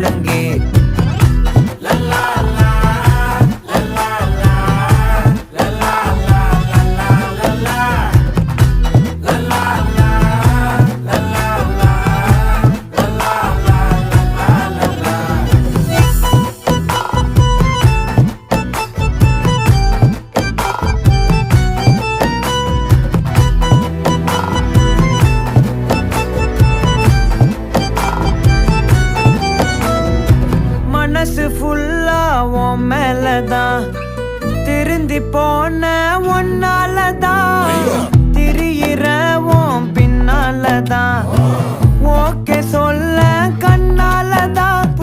ஒழுங்கே. மனசு ஃபுல்லா உன் மேலதான், திருந்தி போன ஒன்னாலதான், திரியிற உன் பின்னாலதான், ஓகே சொல்ல கண்ணாலதான்,